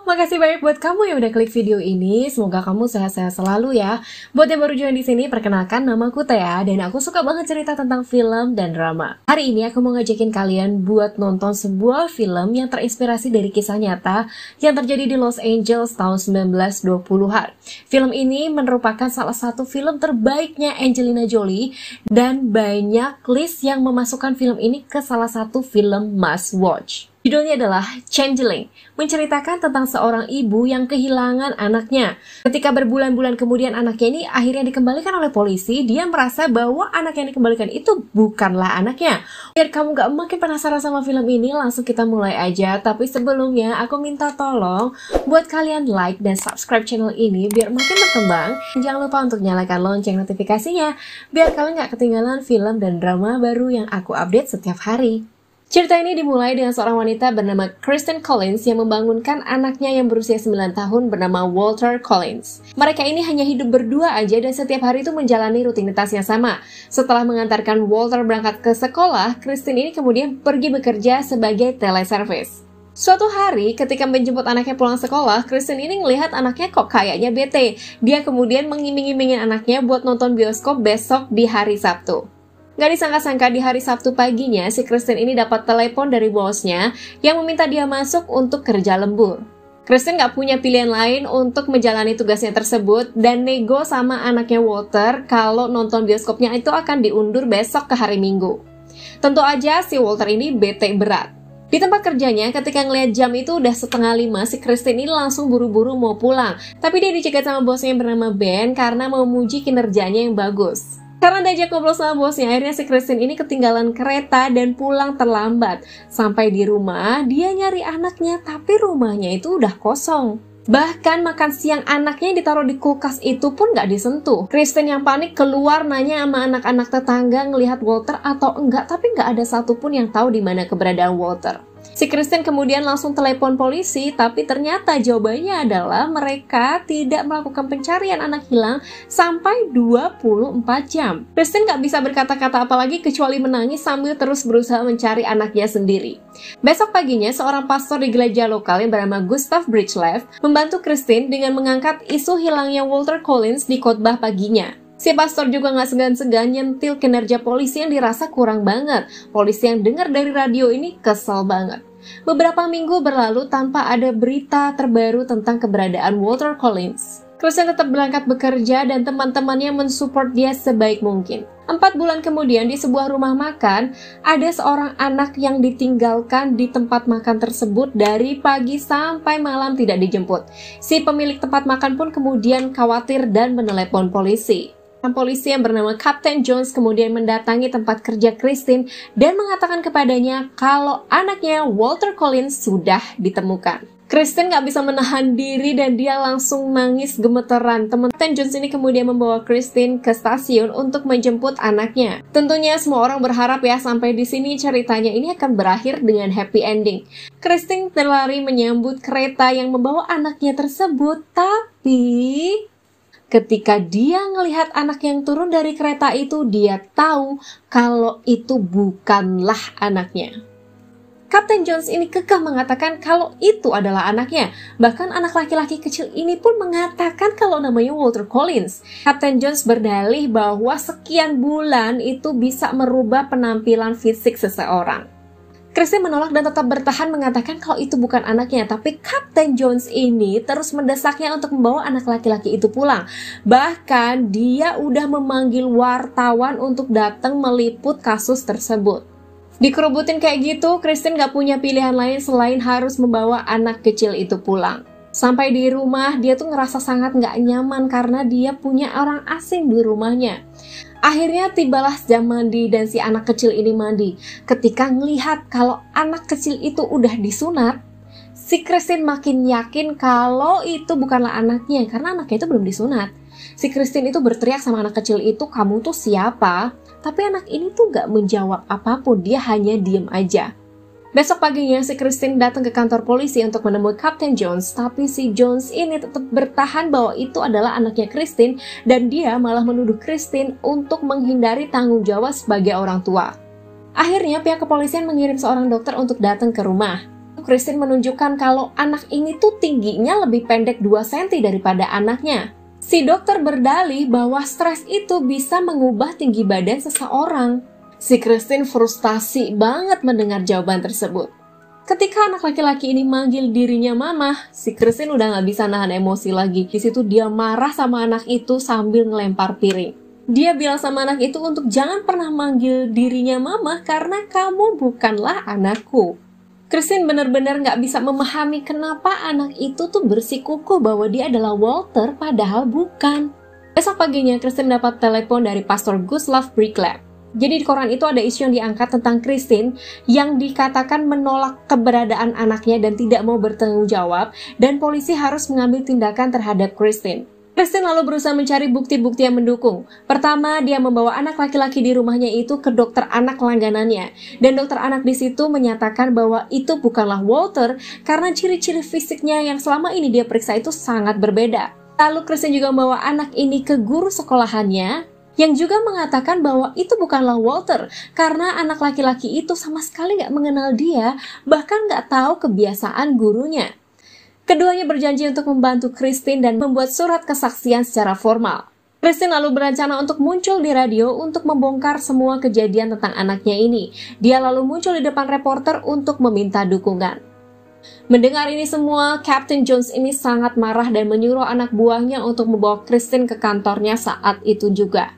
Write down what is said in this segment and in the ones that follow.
Makasih banyak buat kamu yang udah klik video ini. Semoga kamu sehat-sehat selalu ya. Buat yang baru join di sini, perkenalkan namaku Thea dan aku suka banget cerita tentang film dan drama. Hari ini aku mau ngajakin kalian buat nonton sebuah film yang terinspirasi dari kisah nyata yang terjadi di Los Angeles tahun 1920-an. Film ini merupakan salah satu film terbaiknya Angelina Jolie dan banyak list yang memasukkan film ini ke salah satu film must watch. Judulnya adalah Changeling, menceritakan tentang seorang ibu yang kehilangan anaknya. Ketika berbulan-bulan kemudian anaknya ini akhirnya dikembalikan oleh polisi, dia merasa bahwa anak yang dikembalikan itu bukanlah anaknya. Biar kamu gak makin penasaran sama film ini, langsung kita mulai aja. Tapi sebelumnya aku minta tolong buat kalian like dan subscribe channel ini biar makin berkembang. Jangan lupa untuk nyalakan lonceng notifikasinya biar kalian gak ketinggalan film dan drama baru yang aku update setiap hari. Cerita ini dimulai dengan seorang wanita bernama Kristen Collins yang membangunkan anaknya yang berusia 9 tahun bernama Walter Collins. Mereka ini hanya hidup berdua aja dan setiap hari itu menjalani rutinitas yang sama. Setelah mengantarkan Walter berangkat ke sekolah, Kristen ini kemudian pergi bekerja sebagai teleservis. Suatu hari ketika menjemput anaknya pulang sekolah, Kristen ini ngelihat anaknya kok kayaknya bete. Dia kemudian mengiming-imingin anaknya buat nonton bioskop besok di hari Sabtu. Gak disangka-sangka di hari Sabtu paginya, si Kristen ini dapat telepon dari bosnya yang meminta dia masuk untuk kerja lembur. Kristen gak punya pilihan lain untuk menjalani tugasnya tersebut dan nego sama anaknya Walter kalau nonton bioskopnya itu akan diundur besok ke hari Minggu. Tentu aja si Walter ini bete berat. Di tempat kerjanya, ketika ngeliat jam itu udah 4:30, si Kristen ini langsung buru-buru mau pulang. Tapi dia dicegat sama bosnya yang bernama Ben karena memuji kinerjanya yang bagus. Karena diajak ngobrol sama bosnya, akhirnya si Kristen ini ketinggalan kereta dan pulang terlambat. Sampai di rumah, dia nyari anaknya, tapi rumahnya itu udah kosong. Bahkan makan siang anaknya yang ditaruh di kulkas itu pun gak disentuh. Kristen yang panik keluar nanya sama anak-anak tetangga ngelihat Walter atau enggak, tapi gak ada satupun yang tahu di mana keberadaan Walter. Si Kristen kemudian langsung telepon polisi, tapi ternyata jawabannya adalah mereka tidak melakukan pencarian anak hilang sampai 24 jam. Kristen gak bisa berkata-kata apalagi kecuali menangis sambil terus berusaha mencari anaknya sendiri. Besok paginya, seorang pastor di gereja lokal yang bernama Gustav Bridgelev membantu Kristen dengan mengangkat isu hilangnya Walter Collins di khotbah paginya. Si pastor juga gak segan-segan nyentil kinerja polisi yang dirasa kurang banget. Polisi yang dengar dari radio ini kesel banget. Beberapa minggu berlalu tanpa ada berita terbaru tentang keberadaan Walter Collins. Kristen tetap berangkat bekerja dan teman-temannya mensupport dia sebaik mungkin. 4 bulan kemudian di sebuah rumah makan, ada seorang anak yang ditinggalkan di tempat makan tersebut dari pagi sampai malam tidak dijemput. Si pemilik tempat makan pun kemudian khawatir dan menelepon polisi. Polisi yang bernama Kapten Jones kemudian mendatangi tempat kerja Kristen dan mengatakan kepadanya kalau anaknya Walter Collins sudah ditemukan. Kristen gak bisa menahan diri dan dia langsung nangis gemeteran. Kapten Jones ini kemudian membawa Kristen ke stasiun untuk menjemput anaknya. Tentunya semua orang berharap ya sampai di sini ceritanya ini akan berakhir dengan happy ending. Kristen berlari menyambut kereta yang membawa anaknya tersebut, tapi ketika dia ngelihat anak yang turun dari kereta itu, dia tahu kalau itu bukanlah anaknya. Kapten Jones ini kekeh mengatakan kalau itu adalah anaknya. Bahkan anak laki-laki kecil ini pun mengatakan kalau namanya Walter Collins. Kapten Jones berdalih bahwa sekian bulan itu bisa merubah penampilan fisik seseorang. Kristen menolak dan tetap bertahan mengatakan kalau itu bukan anaknya, tapi Kapten Jones ini terus mendesaknya untuk membawa anak laki-laki itu pulang. Bahkan dia udah memanggil wartawan untuk datang meliput kasus tersebut. Dikerubutin kayak gitu, Kristen gak punya pilihan lain selain harus membawa anak kecil itu pulang. Sampai di rumah, dia tuh ngerasa sangat gak nyaman karena dia punya orang asing di rumahnya. Akhirnya tibalah jam mandi dan si anak kecil ini mandi. Ketika ngelihat kalau anak kecil itu udah disunat, si Kristen makin yakin kalau itu bukanlah anaknya karena anaknya itu belum disunat. Si Kristen itu berteriak sama anak kecil itu, "Kamu tuh siapa?" Tapi anak ini tuh gak menjawab apapun, dia hanya diem aja. Besok paginya si Kristen datang ke kantor polisi untuk menemui Kapten Jones, tapi si Jones ini tetap bertahan bahwa itu adalah anaknya Kristen dan dia malah menuduh Kristen untuk menghindari tanggung jawab sebagai orang tua. Akhirnya pihak kepolisian mengirim seorang dokter untuk datang ke rumah. Kristen menunjukkan kalau anak ini tuh tingginya lebih pendek 2 cm daripada anaknya. Si dokter berdalih bahwa stres itu bisa mengubah tinggi badan seseorang. Si Kristen frustasi banget mendengar jawaban tersebut. Ketika anak laki-laki ini manggil dirinya mama, si Kristen udah gak bisa nahan emosi lagi. Di situ dia marah sama anak itu sambil ngelempar piring. Dia bilang sama anak itu untuk jangan pernah manggil dirinya mama karena kamu bukanlah anakku. Kristen benar-benar gak bisa memahami kenapa anak itu tuh bersikukuh bahwa dia adalah Walter padahal bukan. Besok paginya Kristen dapat telepon dari Pastor Gustav Brickleb. Jadi di koran itu ada isu yang diangkat tentang Kristen yang dikatakan menolak keberadaan anaknya dan tidak mau bertanggung jawab, dan polisi harus mengambil tindakan terhadap Kristen. Kristen lalu berusaha mencari bukti-bukti yang mendukung. Pertama, dia membawa anak laki-laki di rumahnya itu ke dokter anak langganannya, dan dokter anak di situ menyatakan bahwa itu bukanlah Walter karena ciri-ciri fisiknya yang selama ini dia periksa itu sangat berbeda. Lalu Kristen juga membawa anak ini ke guru sekolahannya, yang juga mengatakan bahwa itu bukanlah Walter karena anak laki-laki itu sama sekali gak mengenal dia, bahkan gak tahu kebiasaan gurunya. Keduanya berjanji untuk membantu Kristen dan membuat surat kesaksian secara formal. Kristen lalu berencana untuk muncul di radio untuk membongkar semua kejadian tentang anaknya ini. Dia lalu muncul di depan reporter untuk meminta dukungan. Mendengar ini semua, Captain Jones ini sangat marah dan menyuruh anak buahnya untuk membawa Kristen ke kantornya saat itu juga.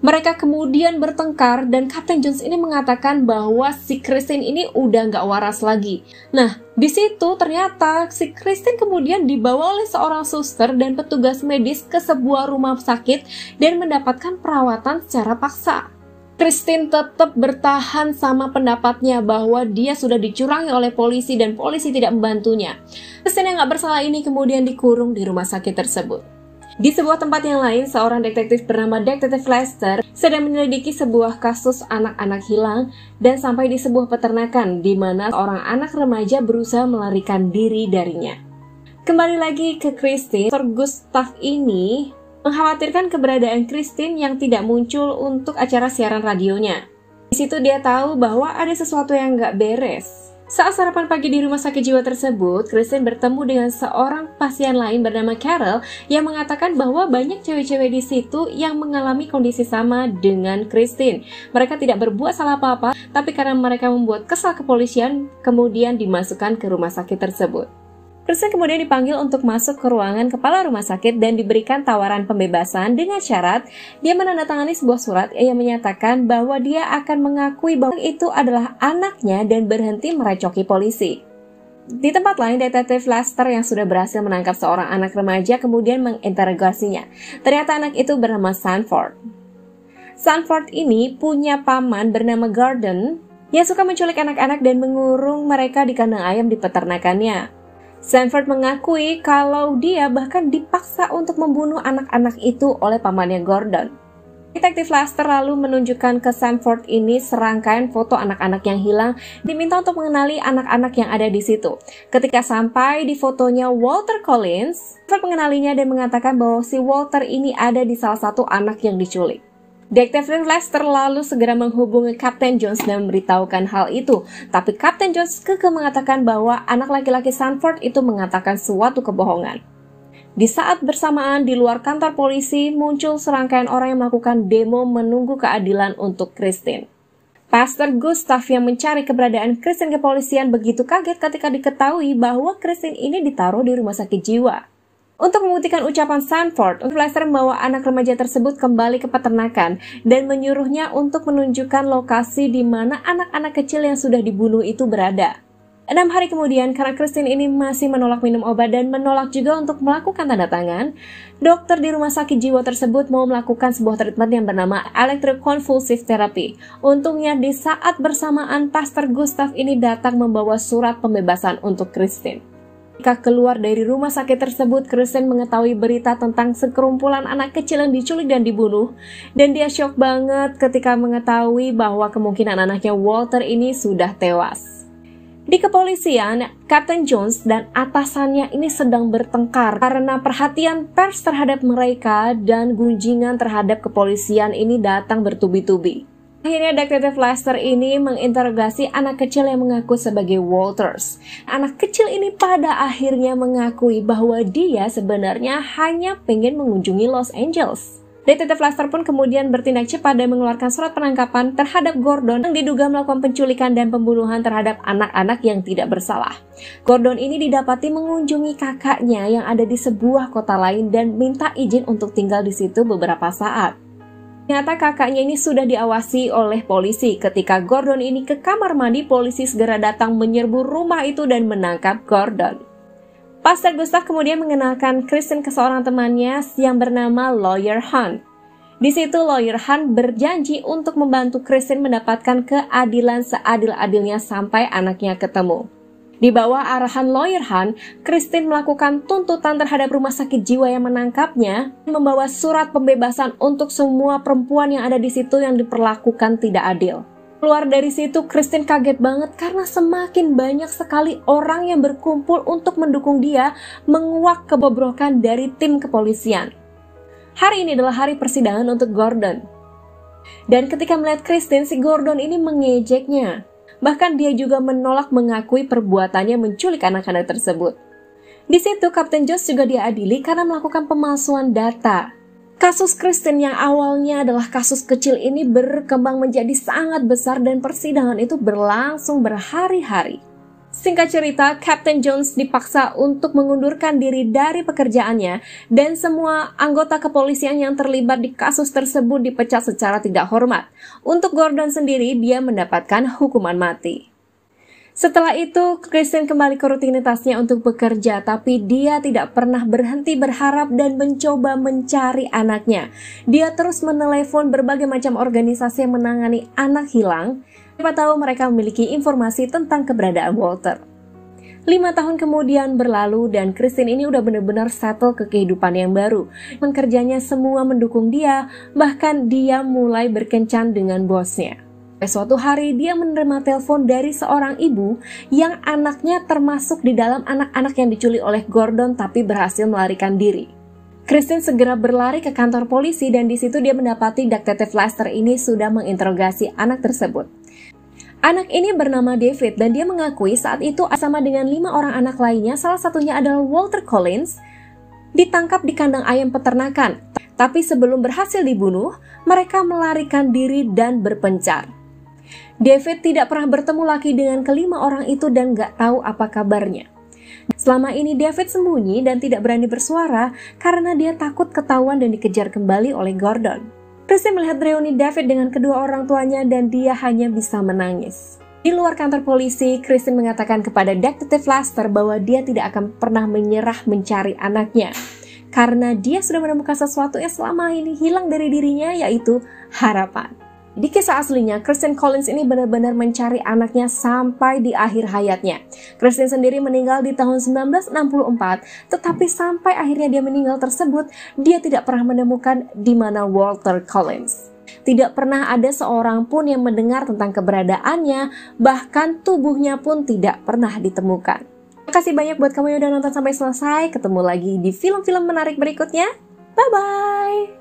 Mereka kemudian bertengkar dan Kapten Jones ini mengatakan bahwa si Kristen ini udah nggak waras lagi. Nah, di situ ternyata si Kristen kemudian dibawa oleh seorang suster dan petugas medis ke sebuah rumah sakit dan mendapatkan perawatan secara paksa. Kristen tetap bertahan sama pendapatnya bahwa dia sudah dicurangi oleh polisi dan polisi tidak membantunya. Kristen yang nggak bersalah ini kemudian dikurung di rumah sakit tersebut. Di sebuah tempat yang lain, seorang detektif bernama Detektif Lester sedang menyelidiki sebuah kasus anak-anak hilang dan sampai di sebuah peternakan di mana seorang anak remaja berusaha melarikan diri darinya. Kembali lagi ke Kristen, Dr. Gustav ini mengkhawatirkan keberadaan Kristen yang tidak muncul untuk acara siaran radionya. Di situ dia tahu bahwa ada sesuatu yang nggak beres. Saat sarapan pagi di rumah sakit jiwa tersebut, Kristen bertemu dengan seorang pasien lain bernama Carol yang mengatakan bahwa banyak cewek-cewek di situ yang mengalami kondisi sama dengan Kristen. Mereka tidak berbuat salah apa-apa, tapi karena mereka membuat kesal kepolisian, kemudian dimasukkan ke rumah sakit tersebut. Kristen kemudian dipanggil untuk masuk ke ruangan kepala rumah sakit dan diberikan tawaran pembebasan dengan syarat dia menandatangani sebuah surat yang menyatakan bahwa dia akan mengakui bahwa itu adalah anaknya dan berhenti merecoki polisi. Di tempat lain, Detektif Lester yang sudah berhasil menangkap seorang anak remaja kemudian menginterogasinya. Ternyata anak itu bernama Sanford. Sanford ini punya paman bernama Gordon yang suka menculik anak-anak dan mengurung mereka di kandang ayam di peternakannya. Sanford mengakui kalau dia bahkan dipaksa untuk membunuh anak-anak itu oleh pamannya Gordon. Detektif Lester lalu menunjukkan ke Sanford ini serangkaian foto anak-anak yang hilang, diminta untuk mengenali anak-anak yang ada di situ. Ketika sampai di fotonya Walter Collins, Sanford mengenalinya dan mengatakan bahwa si Walter ini ada di salah satu anak yang diculik. Detektif Lester lalu segera menghubungi Kapten Jones dan memberitahukan hal itu. Tapi Kapten Jones kekeh mengatakan bahwa anak laki-laki Sanford itu mengatakan suatu kebohongan. Di saat bersamaan di luar kantor polisi muncul serangkaian orang yang melakukan demo menunggu keadilan untuk Kristen. Pastor Gustav yang mencari keberadaan Kristen kepolisian begitu kaget ketika diketahui bahwa Kristen ini ditaruh di rumah sakit jiwa. Untuk membuktikan ucapan Sanford, Lester membawa anak remaja tersebut kembali ke peternakan dan menyuruhnya untuk menunjukkan lokasi di mana anak-anak kecil yang sudah dibunuh itu berada. 6 hari kemudian, karena Kristen ini masih menolak minum obat dan menolak juga untuk melakukan tanda tangan, dokter di rumah sakit jiwa tersebut mau melakukan sebuah treatment yang bernama electroconvulsive therapy. Untungnya di saat bersamaan, Pastor Gustav ini datang membawa surat pembebasan untuk Kristen. Ketika keluar dari rumah sakit tersebut, Kristen mengetahui berita tentang sekerumpulan anak kecil yang diculik dan dibunuh, dan dia syok banget ketika mengetahui bahwa kemungkinan anaknya Walter ini sudah tewas. Di kepolisian, Kapten Jones dan atasannya ini sedang bertengkar karena perhatian pers terhadap mereka dan gunjingan terhadap kepolisian ini datang bertubi-tubi. Akhirnya Detektif Lester ini menginterogasi anak kecil yang mengaku sebagai Walters. Anak kecil ini pada akhirnya mengakui bahwa dia sebenarnya hanya pengen mengunjungi Los Angeles. Detektif Lester pun kemudian bertindak cepat dan mengeluarkan surat penangkapan terhadap Gordon yang diduga melakukan penculikan dan pembunuhan terhadap anak-anak yang tidak bersalah. Gordon ini didapati mengunjungi kakaknya yang ada di sebuah kota lain dan minta izin untuk tinggal di situ beberapa saat. Ternyata kakaknya ini sudah diawasi oleh polisi. Ketika Gordon ini ke kamar mandi, polisi segera datang menyerbu rumah itu dan menangkap Gordon. Pastor Gustav kemudian mengenalkan Kristen ke seorang temannya yang bernama Lawyer Hunt. Di situ Lawyer Hunt berjanji untuk membantu Kristen mendapatkan keadilan seadil-adilnya sampai anaknya ketemu. Di bawah arahan Lawyer Hunt, Kristen melakukan tuntutan terhadap rumah sakit jiwa yang menangkapnya, membawa surat pembebasan untuk semua perempuan yang ada di situ yang diperlakukan tidak adil. Keluar dari situ, Kristen kaget banget karena semakin banyak sekali orang yang berkumpul untuk mendukung dia menguak kebobrokan dari tim kepolisian. Hari ini adalah hari persidangan untuk Gordon. Dan ketika melihat Kristen, si Gordon ini mengejeknya. Bahkan dia juga menolak mengakui perbuatannya menculik anak-anak tersebut. Di situ Kapten Josh juga diadili karena melakukan pemalsuan data. Kasus Kristen yang awalnya adalah kasus kecil ini berkembang menjadi sangat besar dan persidangan itu berlangsung berhari-hari. Singkat cerita, Kapten Jones dipaksa untuk mengundurkan diri dari pekerjaannya dan semua anggota kepolisian yang terlibat di kasus tersebut dipecat secara tidak hormat. Untuk Gordon sendiri, dia mendapatkan hukuman mati. Setelah itu, Kristen kembali ke rutinitasnya untuk bekerja, tapi dia tidak pernah berhenti berharap dan mencoba mencari anaknya. Dia terus menelepon berbagai macam organisasi yang menangani anak hilang. Siapa tahu mereka memiliki informasi tentang keberadaan Walter. 5 tahun kemudian berlalu dan Kristen ini udah benar-benar settle ke kehidupan yang baru. Pekerjanya semua mendukung dia, bahkan dia mulai berkencan dengan bosnya. Suatu hari dia menerima telepon dari seorang ibu yang anaknya termasuk di dalam anak-anak yang diculik oleh Gordon tapi berhasil melarikan diri. Kristen segera berlari ke kantor polisi dan di situ dia mendapati Detektif Lester ini sudah menginterogasi anak tersebut. Anak ini bernama David dan dia mengakui saat itu sama dengan 5 orang anak lainnya, salah satunya adalah Walter Collins, ditangkap di kandang ayam peternakan. Tapi sebelum berhasil dibunuh, mereka melarikan diri dan berpencar. David tidak pernah bertemu lagi dengan kelima orang itu dan gak tahu apa kabarnya. Selama ini David sembunyi dan tidak berani bersuara karena dia takut ketahuan dan dikejar kembali oleh Gordon. Kristen melihat reuni David dengan kedua orang tuanya dan dia hanya bisa menangis. Di luar kantor polisi, Kristen mengatakan kepada Detektif Lester bahwa dia tidak akan pernah menyerah mencari anaknya. Karena dia sudah menemukan sesuatu yang selama ini hilang dari dirinya, yaitu harapan. Di kisah aslinya, Kristen Collins ini benar-benar mencari anaknya sampai di akhir hayatnya. Kristen sendiri meninggal di tahun 1964, tetapi sampai akhirnya dia meninggal tersebut, dia tidak pernah menemukan di mana Walter Collins. Tidak pernah ada seorang pun yang mendengar tentang keberadaannya, bahkan tubuhnya pun tidak pernah ditemukan. Terima kasih banyak buat kamu yang udah nonton sampai selesai. Ketemu lagi di film-film menarik berikutnya. Bye-bye!